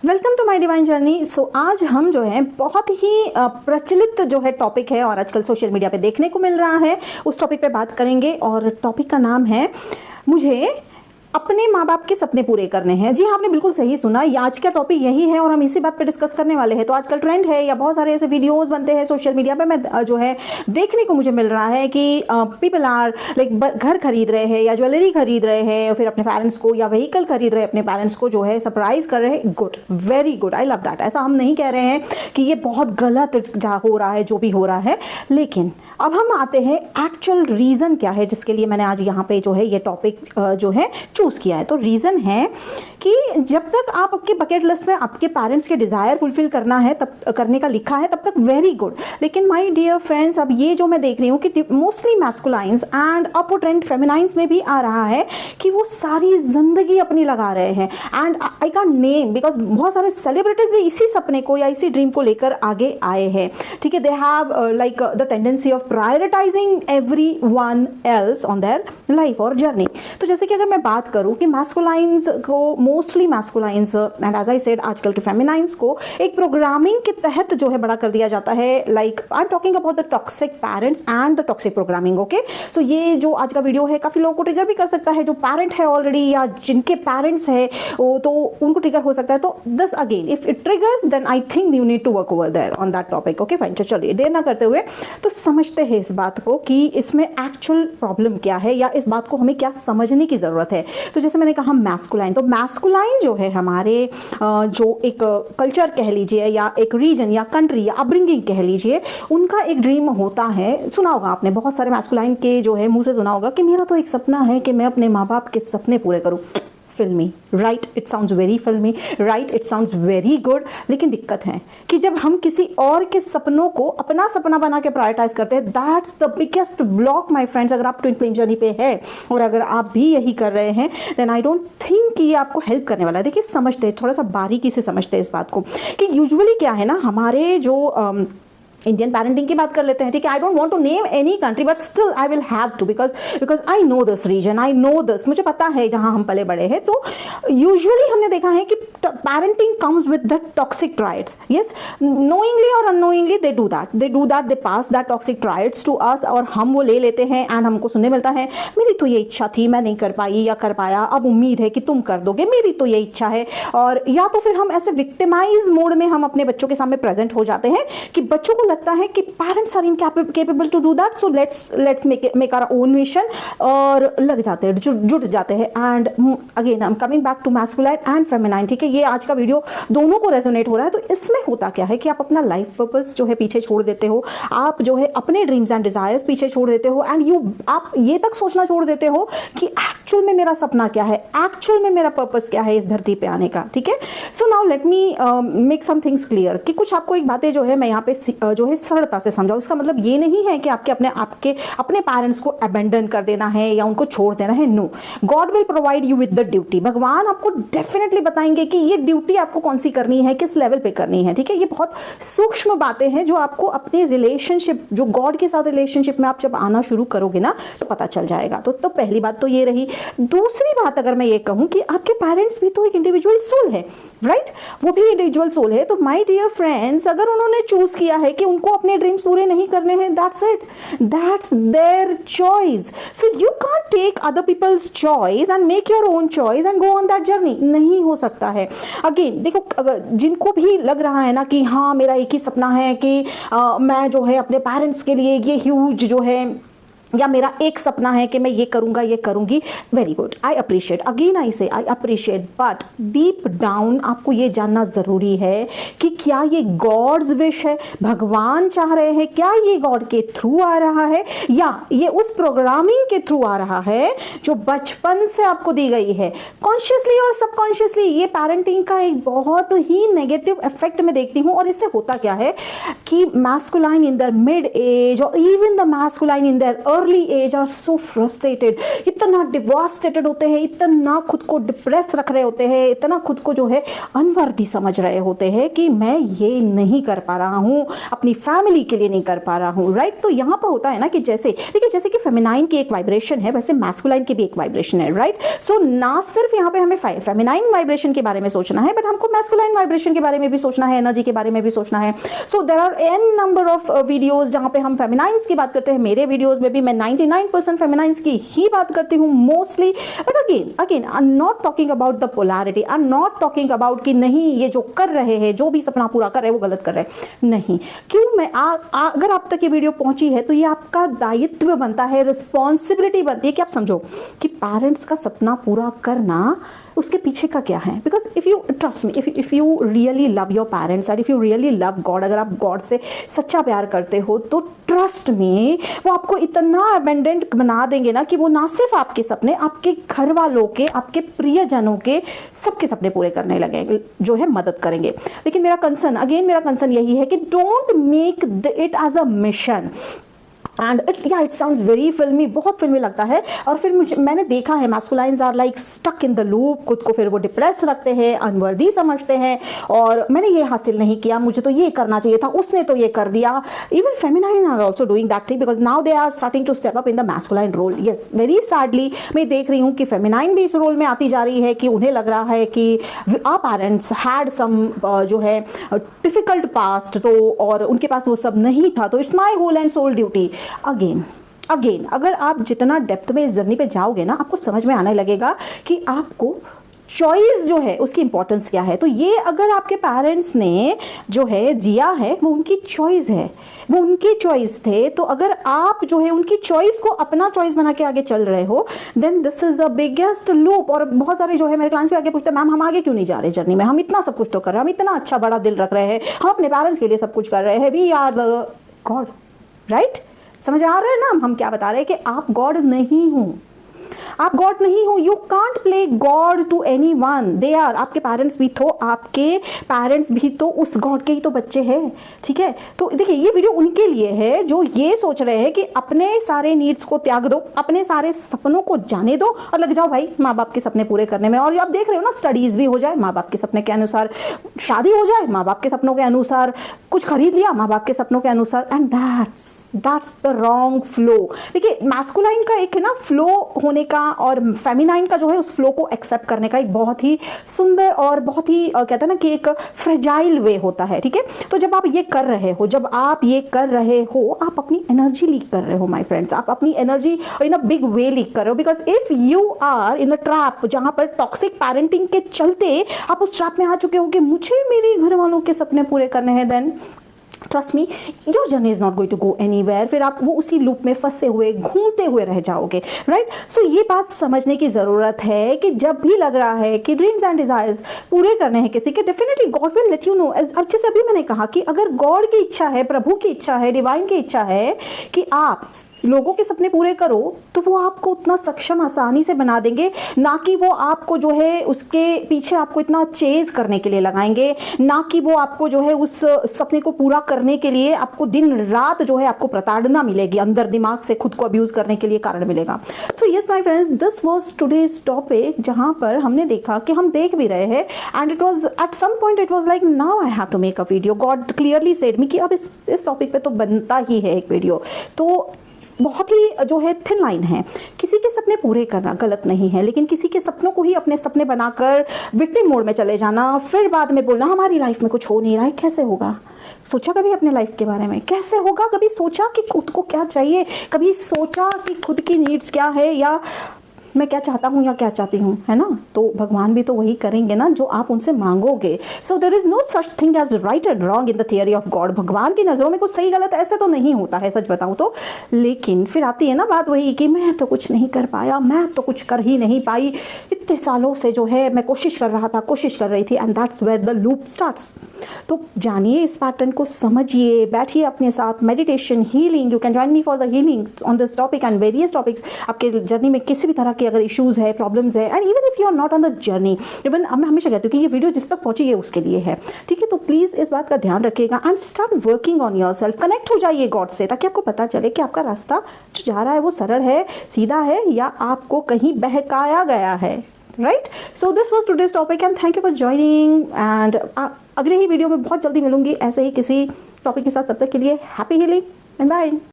Welcome to my divine journey. So आज हम जो है बहुत ही प्रचलित जो है टॉपिक है और आजकल सोशल मीडिया पे देखने को मिल रहा है, उस टॉपिक पे बात करेंगे। और टॉपिक का नाम है मुझे अपने माँ बाप के सपने पूरे करने हैं। जी हाँ, आपने बिल्कुल सही सुना, ये आज का टॉपिक यही है और हम इसी बात पे डिस्कस करने वाले हैं। तो आजकल ट्रेंड है या बहुत सारे ऐसे वीडियोस बनते हैं सोशल मीडिया पे, मैं जो है देखने को मुझे मिल रहा है कि पीपल आर लाइक घर खरीद रहे हैं या ज्वेलरी खरीद रहे हैं, फिर अपने पेरेंट्स को या व्हीकल खरीद रहे हैं, अपने पेरेंट्स को जो है सरप्राइज कर रहे हैं। Good, very good, I love that. ऐसा हम नहीं कह रहे हैं कि ये बहुत गलत हो रहा है जो भी हो रहा है, लेकिन अब हम आते हैं एक्चुअल रीज़न क्या है जिसके लिए मैंने आज यहाँ पे जो है ये टॉपिक जो है चूज़ किया है। तो रीज़न है कि जब तक आप आपके बकेट लिस्ट में आपके पेरेंट्स के डिज़ायर फुलफिल करना है, तब करने का लिखा है, तब तक वेरी गुड। लेकिन माय डियर फ्रेंड्स, अब ये जो मैं देख रही हूँ कि मोस्टली मैस्कुलाइंस एंड अब वो ट्रेंड फेमिनाइंस में भी आ रहा है कि वो सारी जिंदगी अपनी लगा रहे हैं। And I can name because बहुत सारे सेलिब्रिटीज भी इसी सपने को या इसी ड्रीम को लेकर आगे आए हैं। ठीक है, they have like the tendency of prioritising everyone else on their life और जर्नी। तो जैसे कि अगर मैं बात करूं कि मैस्कुलाइंस को, mostly masculines and as I said आजकल के फेमिनाइंस को एक प्रोग्रामिंग के तहत जो है बड़ा कर दिया जाता है। Like I am talking about the toxic parents and the toxic programming. Okay, so ये जो आज का वीडियो है काफ़ी लोगों को ट्रिगर भी कर सकता है, जो पेरेंट है ऑलरेडी या जिनके पेरेंट्स है तो उनको ट्रिगर हो सकता है। तो this again if it triggers then I think you need to work over there on that topic. Okay fine, चलिए देर ना करते हुए तो समझते हैं इस बात को कि इसमें एक्चुअल प्रॉब्लम क्या है या इस बात को हमें क्या समझने की ज़रूरत है। तो जैसे मैंने कहा मैस्कुलाइन, तो मैस्कुलाइन जो है हमारे जो एक कल्चर कह लीजिए या एक रीजन या कंट्री या अपब्रिंगिंग कह लीजिए, उनका एक ड्रीम होता है। सुना होगा आपने, बहुत सारे मैस्कुलाइन के जो है मुंह से सुना होगा कि मेरा तो एक सपना है कि मैं अपने माँ बाप के सपने पूरे करूँ। फिल्मी, राइट? इट साउंड्स वेरी फिल्मी, right? It sounds very good. लेकिन दिक्कत है कि जब हम किसी और के सपनों को अपना सपना बना के प्रायोरिटाइज करते हैं, that's the biggest block my friends. अगर आप ट्विन फ्लेम जर्नी पे है और अगर आप भी यही कर रहे हैं, देन आई डोंट थिंक कि ये आपको हेल्प करने वाला है। देखिए, समझते हैं, थोड़ा सा बारीकी से समझते हैं इस बात को कि यूजुअली क्या है ना, हमारे जो इंडियन पेरेंटिंग की बात कर लेते हैं। ठीक है, I don't want to name any country but still I will have to because I know this region, I know this, मुझे पता है जहां हम पले बड़े हैं। तो यूजुअली हमने देखा है कि parenting comes with the toxic traits. Yes, knowingly और unknowingly they do that, they pass that toxic traits to us और हम वो ले लेते हैं। एंड हमको सुनने मिलता है, मेरी तो ये इच्छा थी, मैं नहीं कर पाई या कर पाया, अब उम्मीद है कि तुम कर दोगे, मेरी तो ये इच्छा है। और या तो फिर हम ऐसे विक्टिमाइज मोड में हम अपने बच्चों के सामने प्रेजेंट हो जाते हैं कि बच्चों को लगता है कि parents are incapable to do that, so let's make our own mission, और लग जाते हैं, जुट जाते हैं। And again I am coming back to masculine and feminine. ठीक है, ये आज का वीडियो दोनों को रेजोनेट हो रहा है। तो इसमें होता क्या है कि आप अपना लाइफ पर्पस जो है पीछे छोड़ देते हो, आप जो है अपने ड्रीम्स एंड डिजायर्स पीछे छोड़ देते हो, एंड आप ये तक सोचना छोड़ देते हो कि एक्चुअल में मेरा सपना क्या है, एक्चुअल में मेरा पर्पस क्या है इस धरती पे आने का। ठीक है, so now let me make some things clear कि कुछ आपको एक बातें जो है मैं यहाँ पे जो है सरलता से समझाओ। इसका मतलब ये नहीं है कि आपके अपने पेरेंट्स को अबेंडन कर देना है या उनको छोड़ देना है। No, God will provide you with the duty. भगवान आपको डेफिनेटली बताएंगे कि ये ड्यूटी आपको कौन सी करनी है, किस लेवल पे करनी है। ठीक है, ये बहुत सूक्ष्म बातें हैं जो आपको अपने रिलेशनशिप, जो गॉड के साथ रिलेशनशिप में आप जब आना शुरू करोगे ना, तो पता चल जाएगा। तो पहली बात तो ये रही। दूसरी बात अगर मैं ये कहूँ कि आपके पेरेंट्स भी तो एक इंडिविजुअल सोल है, राइट? वो भी इंडिविजुअल सोल है। तो माय डियर फ्रेंड्स, अगर उन्होंने चूज किया है कि उनको अपने ड्रीम्स पूरे नहीं करने हैं, that's it, that's their choice. So you can't take other people's choice and make your own choice and go on that journey. नहीं हो सकता है। अगेन देखो, जिनको भी लग रहा है ना कि हाँ मेरा एक ही सपना है कि मैं जो है अपने पेरेंट्स के लिए ये ह्यूज जो है, या मेरा एक सपना है कि मैं ये करूंगा, ये करूंगी, very good, I appreciate, again I say I appreciate, but deep down आपको ये जानना जरूरी है कि क्या ये गॉड्स विश है, भगवान चाह रहे हैं, क्या ये गॉड के थ्रू आ रहा है या ये उस प्रोग्रामिंग के थ्रू आ रहा है जो बचपन से आपको दी गई है, कॉन्शियसली और सबकॉन्शियसली। ये पेरेंटिंग का एक बहुत ही नेगेटिव इफेक्ट मैं देखती हूँ। और इससे होता क्या है कि masculine in their mid age और even the masculine in their early age are so frustrated, इतना डिवास्टेटेड होते हैं, इतना खुद को डिप्रेस रख रहे होते हैं, इतना खुद को जो है अनवर्दी समझ रहे होते हैं कि मैं ये नहीं कर पा रहा हूँ, अपनी फैमिली के लिए नहीं कर पा रहा हूँ, राइट। तो यहाँ पर होता है ना कि जैसे देखिए, जैसे कि फेमिनाइन की एक वाइब्रेशन है, वैसे मैस्कुलाइन की भी एक वाइब्रेशन है, राइट। सो ना सिर्फ यहाँ पे हमें फेमिनाइन वाइब्रेशन के बारे में सोचना है, बट हमको मैस्कुलाइन वाइब्रेशन के बारे में भी सोचना है, एनर्जी के बारे में भी सोचना है। So there are an number of videos जहाँ पे हम फेमिनाइंस की बात करते हैं। मेरे वीडियोस में भी मैं 99% फेमिनाइंस की ही बात करती हूँ mostly. But again I am not talking about the polarity, I am not talking about कि नहीं ये जो कर रहे हैं, जो भी सपना पूरा कर रहे हैं वो गलत कर रहे हैं, नहीं। क्यों मैं अगर आप तक ये वीडियो पहुंची है तो ये आपका दायित्व बनता है, रिस्पॉन्सिबिलिटी बनती है कि आप समझो कि पेरेंट्स का सपना पूरा करना उसके पीछे का क्या है। Because if you trust me, if you really love your parents and if you really love God, अगर आप गॉड से सच्चा प्यार करते हो तो ट्रस्ट में वो आपको इतना अबेंडेंट बना देंगे ना कि वो ना सिर्फ आपके सपने, आपके घर वालों के, आपके प्रियजनों के सबके सपने पूरे करने लगेंगे, जो है मदद करेंगे। लेकिन मेरा कंसर्न यही है कि don't make it as a mission. And it sounds very filmy, बहुत फिल्मी लगता है। और फिर मैंने देखा है masculines are like stuck in the loop, खुद को फिर वो डिप्रेस रखते हैं, अनवर्दी समझते हैं, और मैंने ये हासिल नहीं किया, मुझे तो ये करना चाहिए था, उसने तो ये कर दिया। Even feminine are also doing that thing because now they are starting to step up in the masculine role. Yes, very sadly मैं देख रही हूँ कि फेमिनाइन भी इस रोल में आती जा रही है कि उन्हें लग रहा है कि आवर पेरेंट्स हैड सम जो है डिफिकल्ट पास्ट, तो और उनके पास वो सब नहीं था, तो it's my whole and soul duty. Again अगर आप जितना डेप्थ में इस जर्नी पे जाओगे ना, आपको समझ में आने लगेगा कि आपको चॉइस जो है उसकी इंपॉर्टेंस क्या है। तो ये अगर आपके पेरेंट्स ने जो है जिया है वो उनकी चॉइस है, वो उनके चॉइस थे, तो अगर आप जो है उनकी चॉइस को अपना चॉइस बना के आगे चल रहे हो, then this is a biggest loop. और बहुत सारे जो है मेरे क्लाइंट्स भी आगे पूछते हैं, मैम हम आगे क्यों नहीं जा रहे जर्नी में, हम इतना सब कुछ तो कर रहे हैं, हम इतना अच्छा बड़ा दिल रख रहे हैं, हम अपने पेरेंट्स के लिए सब कुछ कर रहे हैं, we are the God, right. समझ आ रहा है ना हम क्या बता रहे हैं कि आप गॉड नहीं हो, आप गॉड नहीं हो। You can't play God to anyone, they are, आपके पेरेंट्स भी तो, आपके पेरेंट्स भी तो उस गॉड के ही तो बच्चे हैं, ठीक है। तो देखिए ये वीडियो उनके लिए है जो ये सोच रहे हैं कि अपने सारे नीड्स को त्याग दो, अपने सारे सपनों को जाने दो और लग जाओ भाई माँ बाप के सपने पूरे करने में। और आप देख रहे हो ना, स्टडीज भी हो जाए माँ बाप के सपने के अनुसार, शादी हो जाए माँ बाप के सपनों के अनुसार, कुछ खरीद लिया माँ बाप के सपनों के अनुसार, and that's the wrong flow. देखिए मैस्कुलाइन का एक है ना फ्लो होने का, और फेमिनाइन का जो है उस फ्लो को एक्सेप्ट करने का एक बहुत ही सुंदर और बहुत ही कहते हैं ना कि एक फ्रेजाइल वे होता है, ठीक है। तो जब आप ये कर रहे हो, आप अपनी एनर्जी लीक कर रहे हो माय फ्रेंड्स, आप अपनी energy in a big way leak कर रहे हो। Because if you are in a trap जहां पर टॉक्सिक पेरेंटिंग के चलते आप उस ट्रैप में आ चुके हो कि मुझे मेरे घर वालों के सपने पूरे करने हैं, then trust me your journey is not going to go anywhere. फिर आप वो उसी लूप में फंसे हुए घूमते हुए रह जाओगे, राइट। सो ये बात समझने की जरूरत है कि जब भी लग रहा है कि ड्रीम्स एंड डिजायर्स पूरे करने हैं किसी के, definitely God will let you know. अब जैसे अभी मैंने कहा कि अगर गॉड की इच्छा है, प्रभु की इच्छा है, डिवाइन की इच्छा है कि आप लोगों के सपने पूरे करो, तो वो आपको उतना सक्षम आसानी से बना देंगे, ना कि वो आपको जो है उसके पीछे आपको इतना चेज करने के लिए लगाएंगे, ना कि वो आपको जो है उस सपने को पूरा करने के लिए आपको दिन रात जो है आपको प्रताड़ना मिलेगी, अंदर दिमाग से खुद को अब्यूज करने के लिए कारण मिलेगा। So yes my friends, this was today's topic, जहां पर हमने देखा कि हम देख भी रहे हैं, and it was at some point it was like now I have to make a video. God clearly said me कि अब इस टॉपिक पे तो बनता ही है एक वीडियो। तो बहुत ही जो है थिन लाइन है, किसी के सपने पूरे करना गलत नहीं है, लेकिन किसी के सपनों को ही अपने सपने बनाकर विक्टिम मोड में चले जाना, फिर बाद में बोलना हमारी लाइफ में कुछ हो नहीं रहा है। कैसे होगा? सोचा कभी अपने लाइफ के बारे में? कैसे होगा? कभी सोचा कि खुद को क्या चाहिए? कभी सोचा कि खुद की नीड्स क्या है, या मैं क्या चाहता हूँ या क्या चाहती हूँ, है ना? तो भगवान भी तो वही करेंगे ना जो आप उनसे मांगोगे। So there is no such thing as right and wrong in the theory of God. भगवान की नज़रों में कुछ सही गलत ऐसे तो नहीं होता है, सच बताऊँ तो। लेकिन फिर आती है ना बात वही कि मैं तो कुछ नहीं कर पाया, मैं तो कुछ कर ही नहीं पाई, इतने सालों से जो है मैं कोशिश कर रहा था, कोशिश कर रही थी, and that's where the loop starts. तो जानिए इस पैटर्न को, समझिए, बैठिए अपने साथ, meditation, healing, you can join me for the healing on this topic and various topics. आपके जर्नी में किसी भी तरह के अगर इश्यूज़ है, प्रॉब्लम्स है, and even if you are not on the journey, even मैं हमेशा कहती हूँ कि ये वीडियो जिस तक पहुँची है उसके लिए है, ठीक है। तो प्लीज़ इस बात का ध्यान रखिएगा and start working on your self, connect हो जाइए गॉड से, ताकि आपको पता चले कि आपका रास्ता जो जा रहा है वो सरल है, सीधा है, या आपको कहीं बहकाया गया है, right. So this was today's topic and thank you for joining, and अगले ही वीडियो में बहुत जल्दी मिलूंगी ऐसे ही किसी टॉपिक के साथ। तब तक के लिए हैप्पी हीलिंग एंड बाय।